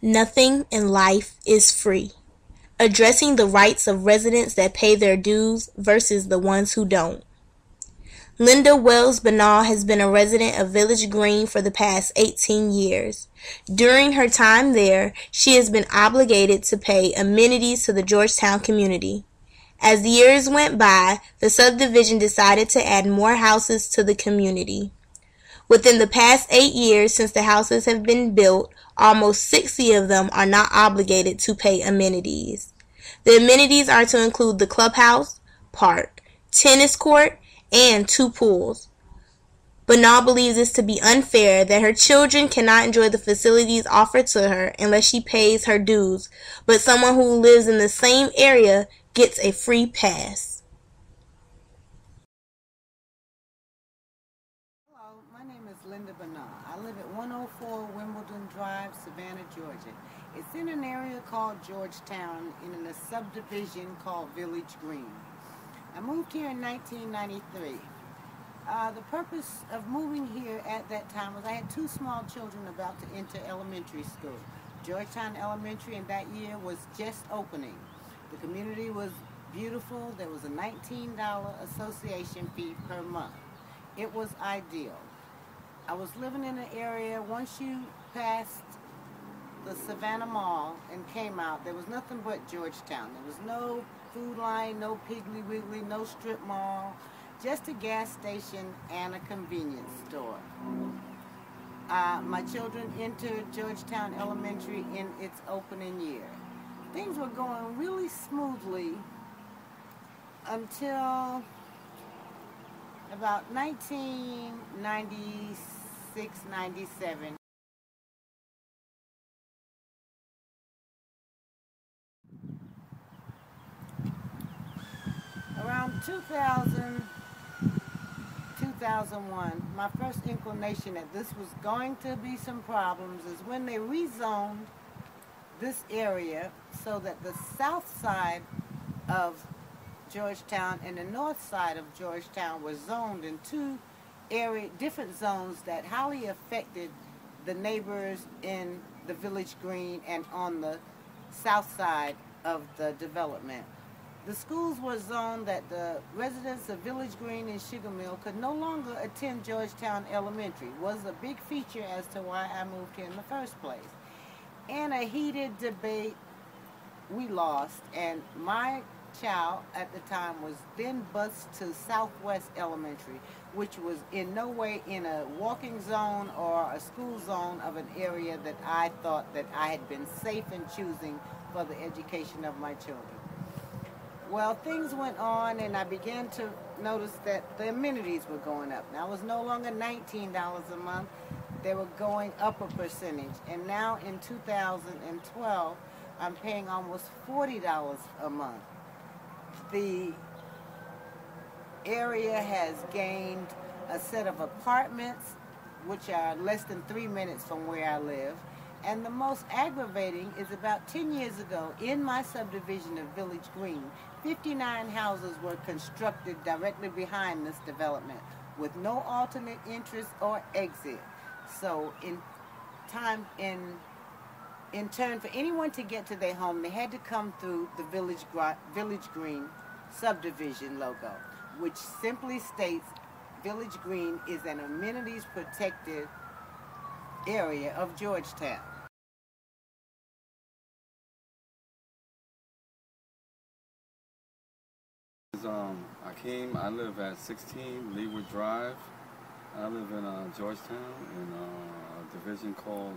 Nothing in life is free. Addressing the rights of residents that pay their dues versus the ones who don't. Linda Wells Benau has been a resident of Village Green for the past 18 years. During her time there, she has been obligated to pay amenities to the Georgetown community. As the years went by, the subdivision decided to add more houses to the community. Within the past 8 years since the houses have been built, almost 60 of them are not obligated to pay amenities. The amenities are to include the clubhouse, park, tennis court, and 2 pools. Benau believes this to be unfair that her children cannot enjoy the facilities offered to her unless she pays her dues, but someone who lives in the same area gets a free pass. Hello, my name is Linda Benau. I live at 104 Wimbledon Drive, Savannah, Georgia. It's in an area called Georgetown in a subdivision called Village Green. I moved here in 1993. The purpose of moving here at that time was I had 2 small children about to enter elementary school. Georgetown Elementary in that year was just opening. The community was beautiful. There was a $19 association fee per month. It was ideal. I was living in an area, once you passed the Savannah Mall and came out, there was nothing but Georgetown. There was no Food Line, no Piggly Wiggly, no strip mall, just a gas station and a convenience store. My children entered Georgetown Elementary in its opening year. Things were going really smoothly until about 1996, 97. Around 2000, 2001, my first inclination that this was going to be some problems is when they rezoned this area so that the south side of Georgetown and the north side of Georgetown were zoned in 2 different zones that highly affected the neighbors in the Village Green and on the south side of the development. The schools were zoned that the residents of Village Green and Sugar Mill could no longer attend Georgetown Elementary. It was a big feature as to why I moved here in the first place. In a heated debate, we lost, and my child at the time was then bused to Southwest Elementary, which was in no way in a walking zone or a school zone of an area that I thought that I had been safe in choosing for the education of my children. Well, things went on, and I began to notice that the amenities were going up. Now, it was no longer $19 a month. They were going up a percentage. And now in 2012, I'm paying almost $40 a month. The area has gained a set of apartments, which are less than 3 minutes from where I live. And the most aggravating is about 10 years ago, in my subdivision of Village Green, 59 houses were constructed directly behind this development with no alternate entrance or exit. So in turn, for anyone to get to their home, they had to come through the Village Green subdivision logo, which simply states Village Green is an amenities protected area of Georgetown. I live at 16 Leeward Drive. I live in Georgetown in a division called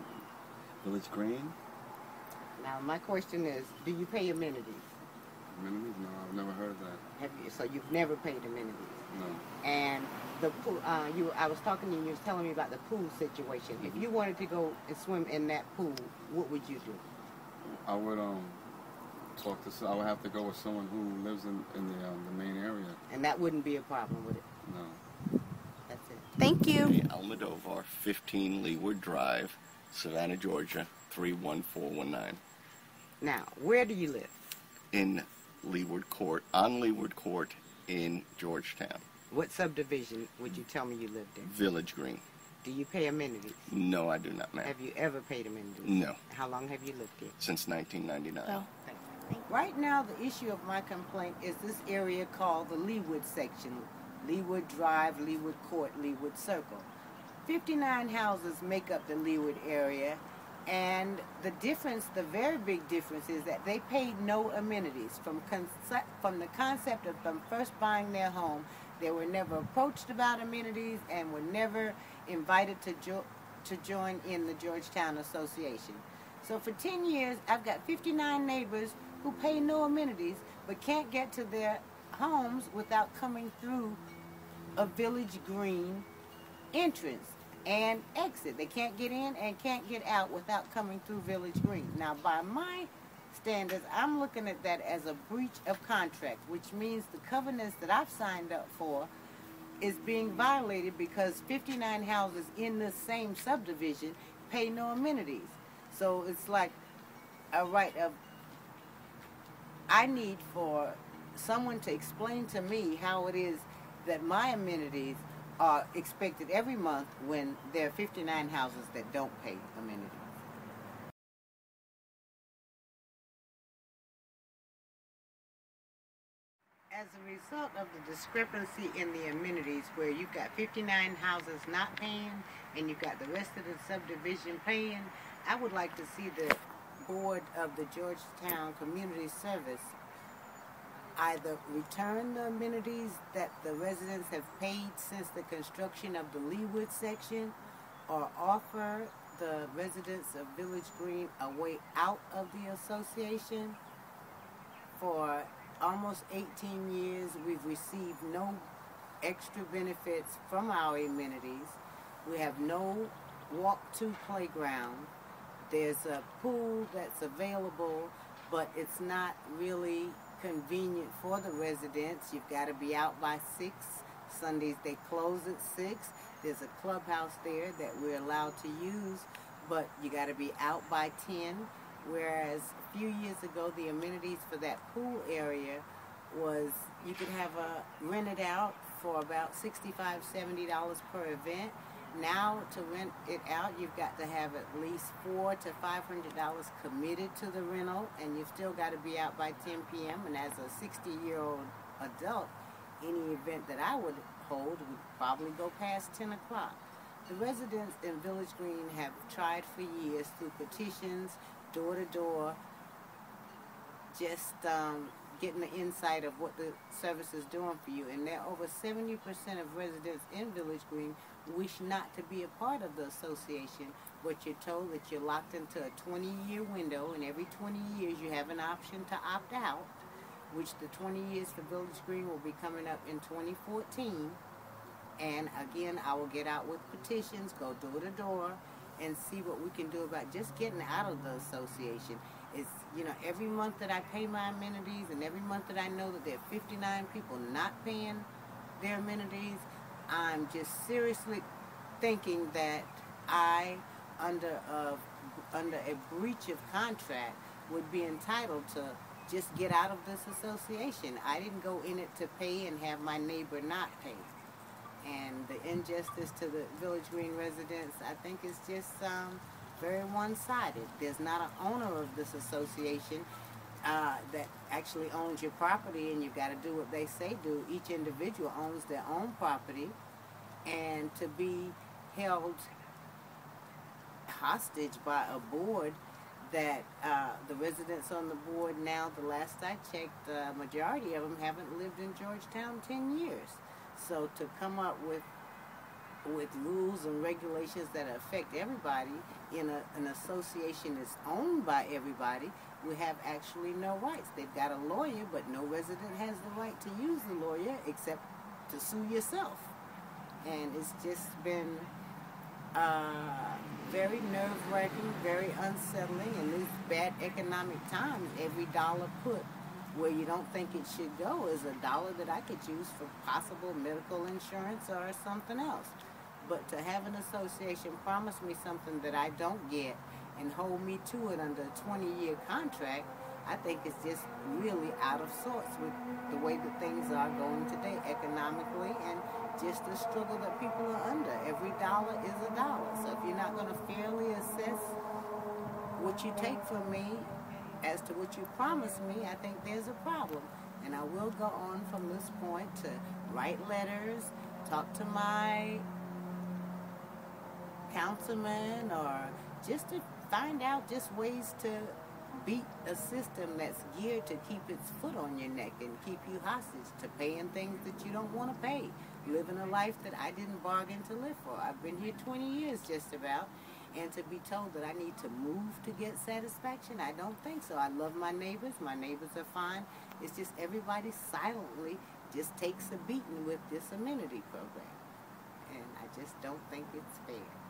Village Green. Now, my question is, do you pay amenities? Amenities? No, I've never heard of that. So you've never paid amenities? No. And the pool, I was talking to you, you were telling me about the pool situation. If you wanted to go and swim in that pool, what would you do? I would I would have to go with someone who lives in the main area. And that wouldn't be a problem, would it? No. That's it. Thank you. Almodovar, 15 Leeward Drive, Savannah, Georgia, 31419. Now, where do you live? In Leeward Court, on Leeward Court in Georgetown. What subdivision would you tell me you lived in? Village Green. Do you pay amenities? No, I do not, ma'am. Have you ever paid amenities? No. How long have you lived here? Since 1999. Oh. Right now, the issue of my complaint is this area called the Leawood section. Leawood Drive, Leawood Court, Leawood Circle. 59 houses make up the Leawood area, and the difference, the very big difference, is that they paid no amenities. From the concept of them first buying their home, they were never approached about amenities and were never invited to join in the Georgetown Association. So for 10 years, I've got 59 neighbors who pay no amenities but can't get to their homes without coming through a Village Green entrance and exit. They can't get in and can't get out without coming through Village Green. Now, by my standards, I'm looking at that as a breach of contract, which means the covenants that I've signed up for is being violated because 59 houses in this same subdivision pay no amenities. So it's like a right of, I need for someone to explain to me how it is that my amenities are expected every month when there are 59 houses that don't pay amenities. As a result of the discrepancy in the amenities, where you've got 59 houses not paying and you've got the rest of the subdivision paying, I would like to see the board of the Georgetown Community Service either return the amenities that the residents have paid since the construction of the Leawood section, or offer the residents of Village Green a way out of the association. For almost 18 years, we've received no extra benefits from our amenities. We have no walk-to playground. There's a pool that's available, but it's not really convenient for the residents. You've got to be out by 6. Sundays they close at 6. There's a clubhouse there that we're allowed to use, but you got to be out by 10. Whereas a few years ago, the amenities for that pool area was you could have rent it out for about $65, $70 per event. Now, to rent it out, you've got to have at least $400 to $500 committed to the rental, and you've still got to be out by 10 p.m. And as a 60-year-old adult, any event that I would hold would probably go past 10 o'clock. The residents in Village Green have tried for years through petitions, door-to-door, just getting the insight of what the service is doing for you. And there are over 70% of residents in Village Green wish not to be a part of the association, but you're told that you're locked into a 20-year window, and every 20 years you have an option to opt out, which the 20 years for Village Green will be coming up in 2014. And again, I will get out with petitions, go door to door, and see what we can do about just getting out of the association. It's, you know, every month that I pay my amenities, and every month that I know that there are 59 people not paying their amenities, I'm just seriously thinking that I, under a breach of contract, would be entitled to just get out of this association. I didn't go in it to pay and have my neighbor not pay. And the injustice to the Village Green residents, I think, is just very one-sided. There's not an owner of this association that actually owns your property, and you've got to do what they say do. Each individual owns their own property, and to be held hostage by a board that the residents on the board now, the last I checked, the majority of them haven't lived in Georgetown 10 years. So to come up with rules and regulations that affect everybody in an association that's owned by everybody, we have actually no rights. They've got a lawyer, but no resident has the right to use the lawyer except to sue yourself. And it's just been very nerve-wracking, very unsettling. In these bad economic times, every dollar put where you don't think it should go is a dollar that I could use for possible medical insurance or something else. But to have an association promise me something that I don't get and hold me to it under a 20-year contract, I think it's just really out of sorts with the way that things are going today economically and just the struggle that people are under. Every dollar is a dollar. So if you're not going to fairly assess what you take from me as to what you promised me, I think there's a problem. And I will go on from this point to write letters, talk to my councilman, or just to find out just ways to beat a system that's geared to keep its foot on your neck and keep you hostage to paying things that you don't want to pay, living a life that I didn't bargain to live for. I've been here 20 years just about, and to be told that I need to move to get satisfaction, I don't think so. I love my neighbors are fine. It's just everybody silently just takes a beating with this amenity program, and I just don't think it's fair.